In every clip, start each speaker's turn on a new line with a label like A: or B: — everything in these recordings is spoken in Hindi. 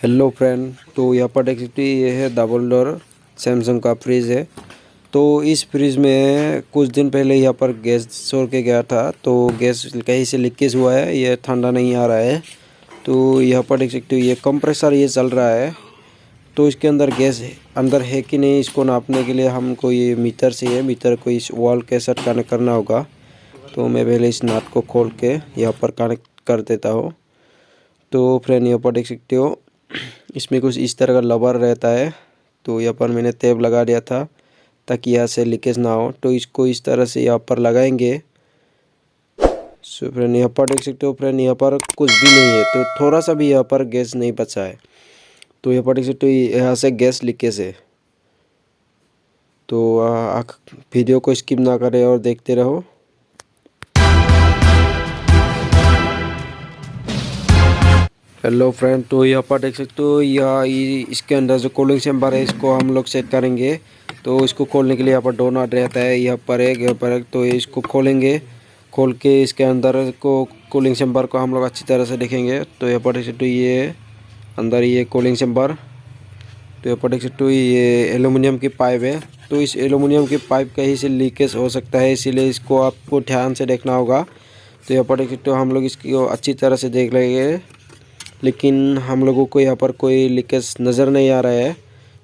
A: हेलो फ्रेंड, तो यहाँ पर देख सकते हैं ये है डबल डोर सैमसंग का फ्रिज है। तो इस फ्रिज में कुछ दिन पहले यहाँ पर गैस छोड़ के गया था, तो गैस कहीं से लीकेज हुआ है, ये ठंडा नहीं आ रहा है। तो यहाँ पर देख सकते हो ये कंप्रेसर ये चल रहा है। तो इसके अंदर गैस अंदर है कि नहीं, इसको नापने के लिए हमको ये मीटर से मीटर को इस वॉल के साथ कनेक्ट करना होगा। तो मैं पहले इस नट को खोल के यहाँ पर कनेक्ट कर देता हूँ। तो फ्रेंड यहाँ पर देख सकते हो इसमें कुछ इस तरह का लबर रहता है। तो यहाँ पर मैंने टेप लगा दिया था ताकि यहाँ से लीकेज ना हो। तो इसको इस तरह से यहाँ पर लगाएंगे। सो फ्रेंड यहाँ पर देख सकते हो फ्रेंड, यहाँ पर कुछ भी नहीं है, तो थोड़ा सा भी यहाँ पर गैस नहीं बचा है। तो यहाँ पर देख सकते हो यहाँ से गैस लीकेज है। तो वीडियो को स्किप ना करें और देखते रहो। हेलो फ्रेंड, तो यहाँ पर देख सकते हो इसके अंदर जो कूलिंग चैम्बर है इसको हम लोग सेट करेंगे। तो इसको खोलने के लिए यहाँ पर दो नट रहता है, यहाँ पर एक। तो इसको खोलेंगे, खोल के इसके अंदर को कूलिंग चैम्बर को हम लोग अच्छी तरह से देखेंगे। तो यहाँ पर देख सकते हो ये अंदर ये कूलिंग चैम्बर। तो यहाँ पर देख सकते हो ये एलुमिनियम की पाइप है। तो इस एलुमिनियम की पाइप कहीं से लीकेज हो सकता है, इसीलिए इसको आपको ध्यान से देखना होगा। तो यहाँ पर देख सकते हो हम लोग इसको अच्छी तरह से देख लेंगे, लेकिन हम लोगों को यहाँ पर कोई लीकेज नज़र नहीं आ रहा है।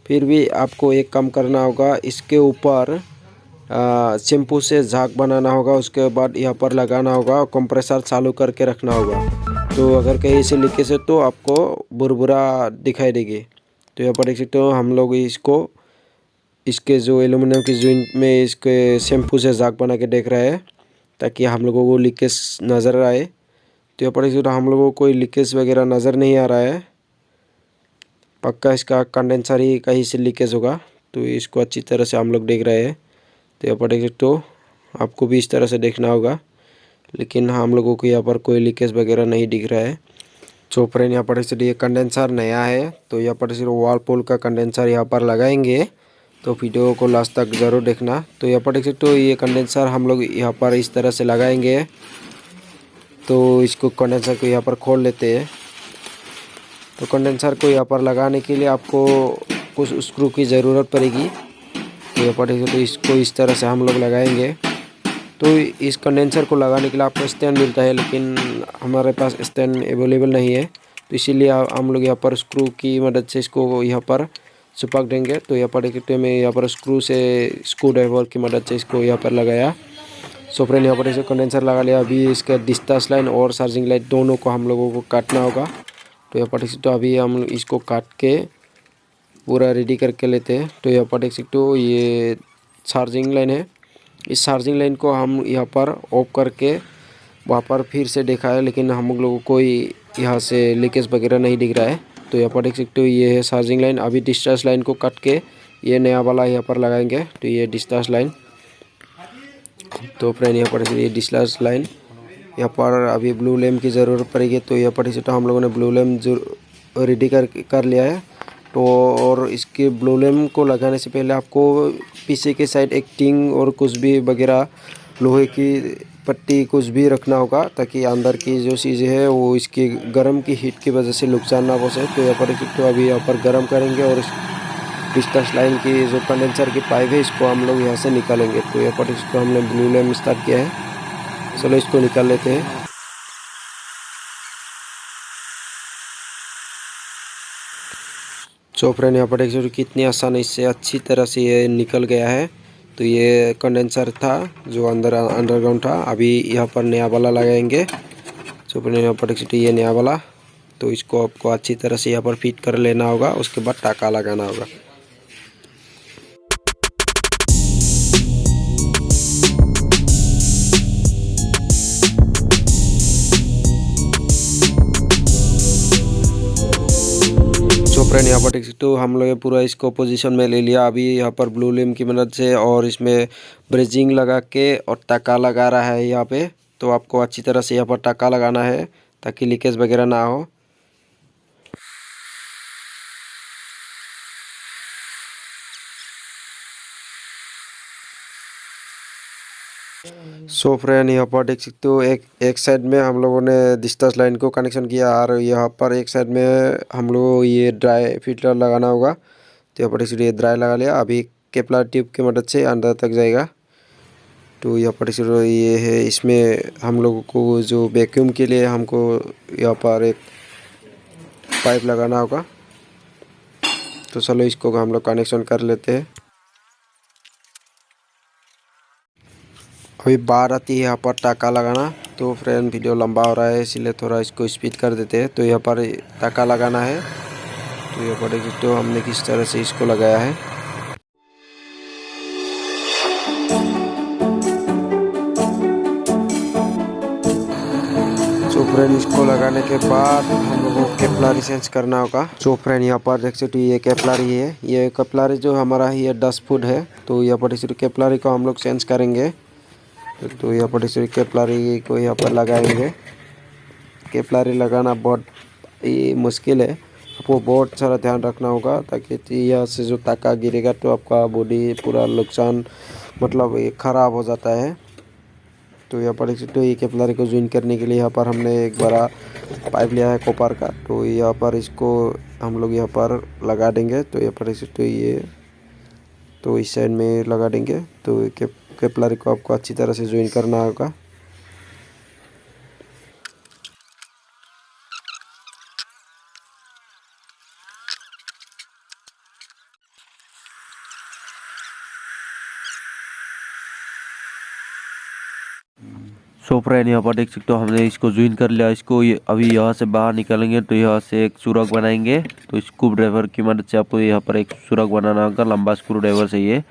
A: फिर भी आपको एक काम करना होगा, इसके ऊपर शैम्पू से झाग बनाना होगा, उसके बाद यहाँ पर लगाना होगा, कंप्रेसर चालू करके रखना होगा। तो अगर कहीं से लीकेज है तो आपको बुरबुरा दिखाई देगी। तो यहाँ पर देख सकते हो हम लोग इसको इसके जो एलुमिनियम की जॉइंट में इसके शैम्पू से झाग बना के देख रहे हैं ताकि हम लोगों को लीकेज नज़र आए। तो यहाँ पर हम लोगों को कोई लीकेज वगैरह नज़र नहीं आ रहा है। पक्का इसका कंडेंसर ही कहीं से लीकेज होगा। तो इसको अच्छी तरह से हम लोग देख रहे हैं। तो यहाँ पर देख सकते हो आपको भी इस तरह से देखना होगा, लेकिन हम लोगों को यहाँ पर कोई लीकेज वगैरह नहीं दिख रहा है। सो फ्रेंड यहाँ पर ये कंडेंसर नया है, तो यहाँ पर वर्लपूल का कंडेंसर यहाँ पर लगाएंगे। तो वीडियो को लास्ट तक ज़रूर देखना। तो यहाँ पर देख सकते हो ये कंडेंसर हम लोग यहाँ पर इस तरह से लगाएंगे। तो इसको कंडेंसर को यहाँ पर खोल लेते हैं। तो कंडेंसर को यहाँ पर लगाने के लिए आपको कुछ स्क्रू की ज़रूरत पड़ेगी। तो यहाँ पर देखो, तो इसको इस तरह से हम लोग लगाएंगे। तो इस कंडेंसर को लगाने के लिए आपको स्टैंड मिलता है, लेकिन हमारे पास स्टैंड अवेलेबल नहीं है। तो इसीलिए हम लोग यहाँ पर स्क्रू की मदद से इसको यहाँ पर चिपक देंगे। तो यहाँ पर देखते हैं मैं यहाँ पर स्क्रू ड्राइवर की मदद से इसको यहाँ पर लगाया। सो फ्रेंड यहाँ पर इसे कंडेंसर लगा लिया। अभी इसका डिस्चार्ज लाइन और चार्जिंग लाइन दोनों को हम लोगों को काटना होगा। तो यहाँ पर देख सकते हो अभी हम इसको काट के पूरा रेडी करके लेते हैं। तो यहाँ पर देख सकते हो ये चार्जिंग लाइन है। इस चार्जिंग लाइन को हम यहाँ पर ऑफ करके वहाँ पर फिर से देखा है, लेकिन हम लोगों को कोई यहाँ से लीकेज वगैरह नहीं दिख रहा है। तो यहाँ पर देख सकते हो ये है चार्जिंग लाइन। अभी डिस्चार्ज लाइन को काट के ये नया वाला यहाँ पर लगाएंगे। तो ये डिस्चार्ज लाइन। तो फ्रेंड यहाँ पर ये डिस्चार्ज लाइन यहाँ पर अभी ब्लू लैम्प की ज़रूरत पड़ेगी। तो यहाँ पर तो हम लोगों ने ब्लू लैम्प जो रेडी कर लिया है। तो और इसके ब्लू लैम्प को लगाने से पहले आपको पीछे के साइड एक टिंग और कुछ भी वगैरह लोहे की पट्टी कुछ भी रखना होगा, ताकि अंदर की जो चीज़ें है वो इसकी गर्म की हीट की वजह से नुकसान ना पहुँचे। तो यहाँ पर तो अभी यहाँ पर गर्म करेंगे और डिस्चार्ज लाइन की जो कंडेंसर की पाइप है इसको हम लोग यहाँ से निकालेंगे। तो यहाँ पर इसको हमने ब्लू लैम्प स्टार्ट किया है। चलो इसको निकाल लेते हैं। सो फ्रेंड यहाँ पर देख सकते हो कितनी आसानी से अच्छी तरह से ये निकल गया है। तो ये कंडेंसर था जो अंदर अंडरग्राउंड था। अभी यहाँ पर नया वाला लगाएंगे। सो फ्रेंड यहाँ पर देख सकते हो ये नया वाला। तो इसको आपको अच्छी तरह से यहाँ पर फिट कर लेना होगा, उसके बाद टाका लगाना होगा। तो फ्रेंड यहाँ पर देख सकते हो हम लोग पूरा इसको पोजीशन में ले लिया। अभी यहाँ पर ब्लू लैम्प की मदद से और इसमें ब्रेजिंग लगा के और टाका लगा रहा है यहाँ पे। तो आपको अच्छी तरह से यहाँ पर टाका लगाना है ताकि लीकेज वगैरह ना हो। सो फ्रेंड यहाँ पर देख सकते हो एक साइड में हम लोगों ने डिस्टेंस लाइन को कनेक्शन किया और यहाँ पर एक साइड में हम लोग ये ड्राई फिल्टर लगाना होगा। तो यहाँ पर इसलिए ड्राई लगा लिया। अभी केपलर ट्यूब की मदद से अंदर तक जाएगा। तो यहाँ पर ये है, इसमें हम लोगों को जो वैक्यूम के लिए हमको यहाँ पर एक पाइप लगाना होगा। तो चलो इसको हम लोग कनेक्शन कर लेते हैं। अभी बार आती है यहाँ पर टाका लगाना। तो फ्रेंड वीडियो लंबा हो रहा है इसलिए थोड़ा इसको स्पीड कर देते हैं। तो यहाँ पर टाका लगाना है। तो यहाँ पर देखिए तो हमने किस तरह से इसको लगाया है। सो फ्रेंड इसको लगाने के बाद हम लोगों को केपलारी चेंज करना होगा। सो फ्रेंड यहाँ पर देख सकते हो ये केपलारी है। ये केपलारी जो हमारा ये 10 फुट है। तो यहाँ पर इस केपलारी को हम लोग चेंज करेंगे। तो यहाँ पर इस केपलारी को यहाँ पर लगाएंगे। केपलारी लगाना बहुत ही मुश्किल है। आपको बहुत सारा ध्यान रखना होगा ताकि यहाँ से जो टाका गिरेगा तो आपका बॉडी पूरा नुकसान मतलब ये ख़राब हो जाता है। तो यहाँ पर तो ये केपलारी को ज्वाइन करने के लिए यहाँ पर हमने एक बड़ा पाइप लिया है कॉपर का। तो यहाँ पर इसको हम लोग यहाँ पर लगा देंगे। तो यहाँ पर तो ये तो इस साइड में लगा देंगे। तो केपलारी को आपको अच्छी तरह से ज्वाइन करना होगा।
B: सो फ्रेंड यहाँ पर देख सकते हो हमने इसको ज्वाइन कर लिया। इसको अभी यहाँ से बाहर निकालेंगे तो यहाँ से एक सुराख बनाएंगे। तो स्क्रू ड्राइवर की मदद से आपको यहाँ पर एक सुराख बनाना होगा, लंबा स्क्रू ड्राइवर चाहिए।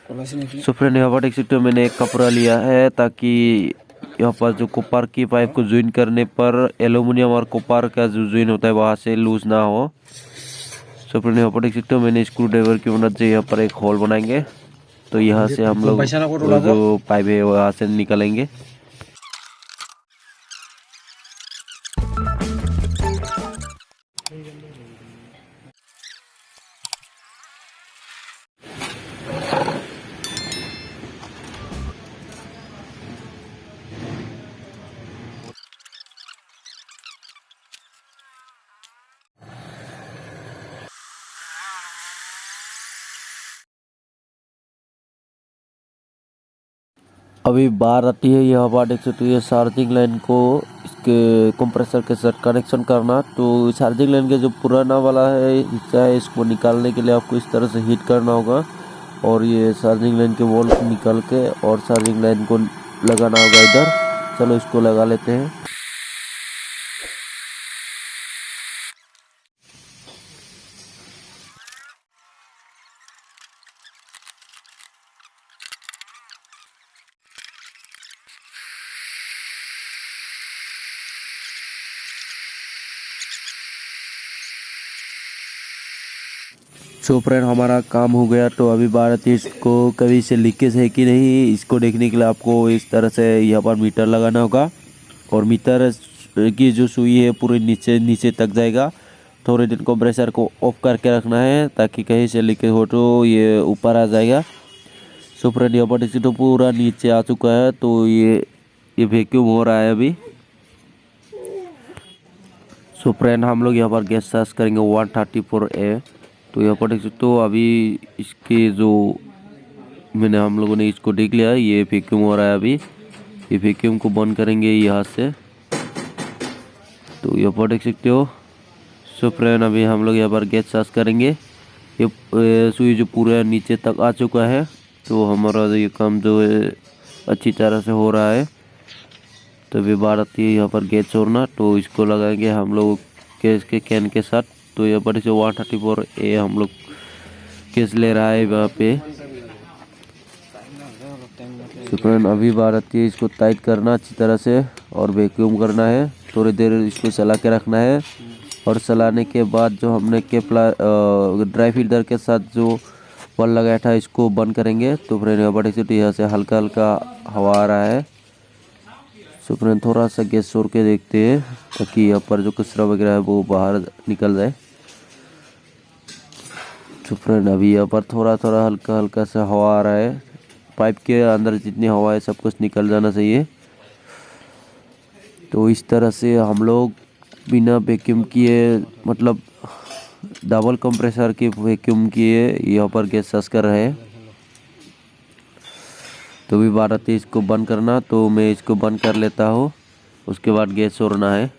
B: सो फ्रेंड यहाँ पर देख सकते हो मैंने एक कपड़ा लिया है ताकि यहाँ पर जो कॉपर की पाइप को ज्वाइन करने पर एल्यूमिनियम और कॉपर का जो ज्वाइन होता है वहाँ से लूज ना हो। सो फ्रेंड यहाँ पर देख सकते हो मैंने स्क्रू ड्राइवर की मदद से यहाँ पर एक होल बनाएंगे। तो यहाँ से हम लोग जो पाइप है वहाँ से निकालेंगे। अभी बार आती है यहाँ पर देख सकते हो ये चार्जिंग लाइन को इसके कंप्रेसर के साथ कनेक्शन करना। तो चार्जिंग लाइन के जो पुराना वाला है हिस्सा है इसको निकालने के लिए आपको इस तरह से हीट करना होगा और ये चार्जिंग लाइन के वोल्ट निकाल के और चार्जिंग लाइन को लगाना होगा इधर। चलो इसको लगा लेते हैं। सो फ्रेंड हमारा काम हो गया। तो अभी भारत इसको कभी से लीकेज है कि नहीं इसको देखने के लिए आपको इस तरह से यहाँ पर मीटर लगाना होगा और मीटर की जो सुई है पूरे नीचे नीचे तक जाएगा। थोड़े दिन कंप्रेसर को ऑफ करके रखना है ताकि कहीं से लीकेज हो तो ये ऊपर आ जाएगा। सो फ्रेंड यहाँ पर देखिए तो पूरा नीचे आ चुका है। तो ये वैक्यूम हो रहा है अभी। सो फ्रेंड हम लोग यहाँ पर गैस चार्ज करेंगे 134A। तो यहाँ पर देख सकते हो अभी इसके जो मैंने हम लोगों ने इसको देख लिया ये वैक्यूम हो रहा है अभी। ये वैक्यूम को बंद करेंगे यहाँ से। तो यहाँ पर देख सकते हो। सो फ्रेंड अभी हम लोग यहाँ पर गैस चार्ज करेंगे। ये सुई जो पूरा नीचे तक आ चुका है। तो हमारा ये काम जो है अच्छी तरह से हो रहा है। तो अभी बात आती है यहाँ पर गैस छोड़ना। तो इसको लगाएंगे हम लोग गैस के कैन के साथ। तो यहाँ पर से 134A हम लोग गैस ले रहा है वहाँ पे। तो फ्रेंड अभी बात आती है इसको टाइट करना अच्छी तरह से और वैक्यूम करना है। थोड़ी देर इसको चला के रखना है और चलाने के बाद जो हमने ड्राई फिल्टर के साथ जो बल लगाया था इसको बंद करेंगे। तो फ्रेंड यहाँ पर यहाँ से हल्का हल्का हवा आ रहा है। तो फ्रेंड थोड़ा सा गैस छोड़ के देखते हैं ताकि यहाँ पर जो कचरा वगैरह है वो बाहर निकल जाए। तो फ्रेंड अभी यहाँ पर थोड़ा थोड़ा हल्का हल्का सा हवा आ रहा है। पाइप के अंदर जितनी हवा है सब कुछ निकल जाना चाहिए। तो इस तरह से हम लोग बिना वैक्यूम किए, मतलब डबल कंप्रेसर के वैक्यूम किए यहाँ पर गैस सस कर रहे हैं। तो भी बात आती है इसको बंद करना, तो मैं इसको बंद कर लेता हूँ, उसके बाद गैस छोड़ना है।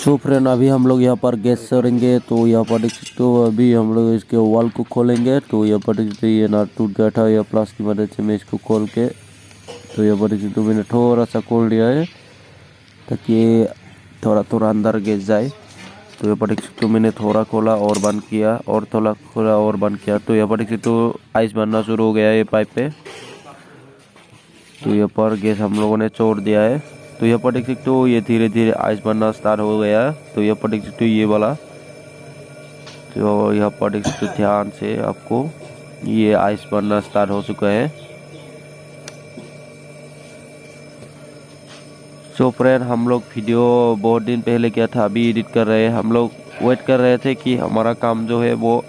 B: तो फ्रेंड अभी हम लोग यहाँ पर गैस छोड़ेंगे। तो यहाँ पर देख सकते हो अभी हम लोग इसके वॉल को खोलेंगे। तो यहाँ पर देख सकते हो ये नट टूट गया था, या प्लास की मदद से मैं इसको खोल के, तो यहाँ पर देख सकते हो मैंने थोड़ा सा खोल दिया है ताकि थोड़ा थोड़ा अंदर गैस जाए। तो यहाँ पर देख सकते हो मैंने थोड़ा खोला और बंद किया, और थोड़ा खोला और बंद किया। तो यहाँ पर देख सकते हो आइस बनना शुरू हो गया है ये पाइप पे। तो यहाँ पर गैस हम लोगों ने छोड़ दिया है। तो यहाँ पर देख सकते हो ये धीरे धीरे आइस बनना स्टार्ट हो गया है। तो यहाँ पर देख सकते हो ये वाला, तो यहाँ पर देख सकते हो ध्यान से आपको ये आइस बनना स्टार्ट हो चुका है। सो फ्रेंड हम लोग वीडियो बहुत दिन पहले किया था, अभी एडिट कर रहे हैं। हम लोग वेट कर रहे थे कि हमारा काम जो है वो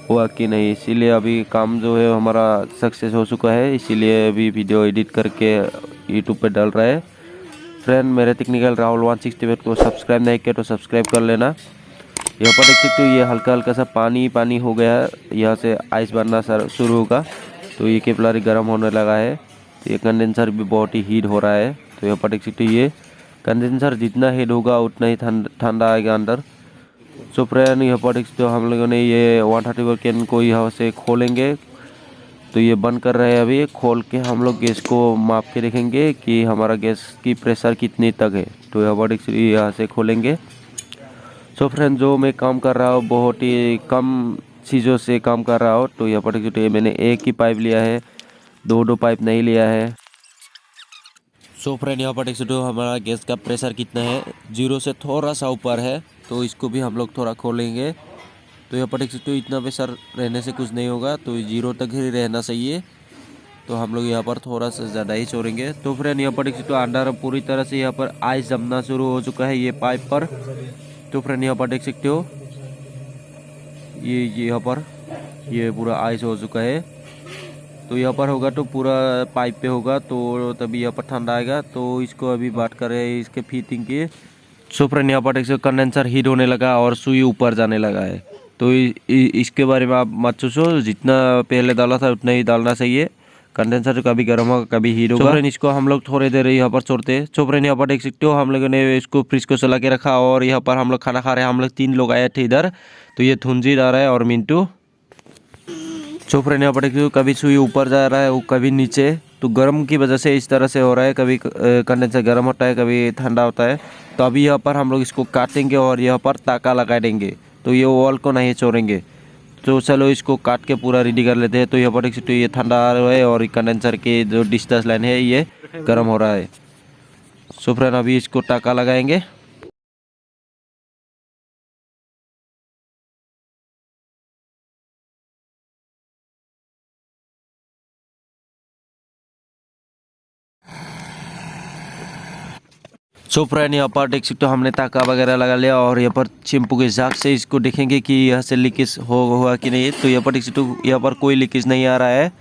B: हुआ कि नहीं, इसीलिए अभी काम जो है हमारा सक्सेस हो चुका है, इसीलिए अभी वीडियो एडिट करके यूट्यूब पे डाल रहा है। फ्रेंड मेरे टेक्निकल राहुल 168 को सब्सक्राइब नहीं किया तो सब्सक्राइब कर लेना। यहाँ पर देख सकते हो ये हल्का हल्का सा पानी पानी हो गया है, यहाँ से आइस बनना शुरू होगा। तो ये केपलर गर्म होने लगा है। तो ये कंडेंसर भी बहुत ही हीट हो रहा है। तो यहाँ पर देख सकते हो ये कंडेंसर जितना हीट होगा उतना ही ठंडा आएगा अंदर। सो फ्रेंड यहाँ पर देख सकते हो हम लोगों ने ये 130 कैन को यहाँ से खोलेंगे। तो ये बंद कर रहे हैं अभी। खोल के हम लोग गैस को माप के देखेंगे कि हमारा गैस की प्रेशर कितनी तक है। तो यहाँ से खोलेंगे। सो फ्रेंड जो मैं काम कर रहा हूँ बहुत ही कम चीज़ों से काम कर रहा हूँ। तो यहाँ पर मैंने एक ही पाइप लिया है, दो पाइप नहीं लिया है। सो फ्रेंड यहाँ पर देख सकते हो हमारा गैस का प्रेशर कितना है, 0 से थोड़ा सा ऊपर है। तो इसको भी हम लोग थोड़ा खोलेंगे। तो यहाँ पर देख सकते हो इतना प्रेशर रहने से कुछ नहीं होगा, तो 0 तक ही रहना चाहिए। तो हम लोग यहाँ पर थोड़ा सा ज़्यादा ही छोड़ेंगे। तो फ्रेंड यहाँ पर देख सकते हो अंदर पूरी तरह से यहाँ पर आइस जमना शुरू हो चुका है ये पाइप पर। तो फ्रेंड यहाँ पर देख सकते हो ये यहाँ पर ये पूरा आइस हो चुका है। तो यहाँ पर होगा तो पूरा पाइप पे होगा, तो तभी यहाँ पर ठंडा आएगा। तो इसको अभी बात करें इसके फिटिंग की। सो फ्रेंड यहाँ पर देख सकते कंडेंसर हीट होने लगा और सुई ऊपर जाने लगा है। तो इसके बारे में आप मत सोचो, जितना पहले डाला था उतना ही डालना चाहिए। कंडेंसर कभी गर्म होगा कभी हीट होगा। फ्रेंड इसको हम लोग थोड़ी देर यहाँ पर छोड़ते हैं। सो फ्रेंड यहाँ पर देख सकते हो हम लोगों ने इसको फ्रिज को चला के रखा, और यहाँ पर हम लोग खाना खा रहे हैं। हम लोग 3 लोग आए थे इधर। तो ये धुंजी आ रहा है और मिंटू। सो फ्रेंड यहाँ पर देखिए कभी सुई ऊपर जा रहा है वो कभी नीचे। तो गर्म की वजह से इस तरह से हो रहा है, कभी कंडेंसर गर्म होता है कभी ठंडा होता है। तो अभी यहाँ पर हम लोग इसको काटेंगे और यहाँ पर ताका लगा देंगे। तो ये वॉल को नहीं छोड़ेंगे। तो चलो इसको काट के पूरा रेडी कर लेते हैं। तो यहाँ पर देख सकते हो ये ठंडा आ रहा है और कंडेंसर के जो डिस्टेंस लाइन है ये गर्म हो रहा है। सो फ्रेंड अभी इसको टाका लगाएंगे। सो फ्रेंड यहाँ पर देख सकते हो हमने ताका वगैरह लगा लिया, और यहाँ पर चिंपू के झाग से इसको देखेंगे कि यहाँ से लीकेज हुआ कि नहीं। तो यहाँ पर देख सकते हो यहाँ पर कोई लीकेज नहीं आ रहा है।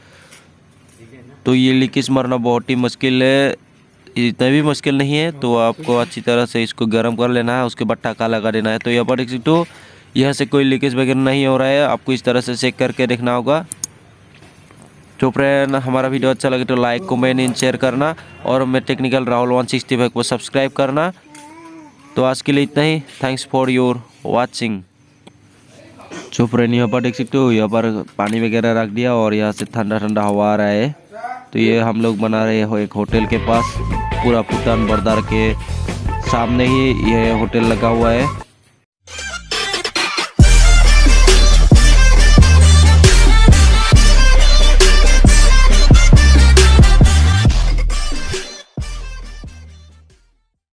B: तो ये लीकेज मरना बहुत ही मुश्किल है, इतना भी मुश्किल नहीं है। तो आपको अच्छी तरह से इसको गर्म कर लेना है, उसके बाद टाका लगा देना है। तो यहाँ पर देख सकते हो यहाँ से कोई लीकेज वगैरह नहीं हो रहा है, आपको इस तरह से चेक करके देखना होगा। तो फ्रेंड हमारा वीडियो अच्छा लगे तो लाइक कमेंट एंड शेयर करना, और मैं टेक्निकल राहुल 165 को सब्सक्राइब करना। तो आज के लिए इतना ही। Thanks for your watching. तो फ्रेंड यहाँ पर देख सकते हो यहाँ पर पानी वगैरह रख दिया और यहाँ से ठंडा ठंडा हवा आ रहा है। तो ये हम लोग बना रहे हो एक होटल के पास, पूरा भूटान बर्दार के सामने ही ये होटल लगा हुआ है।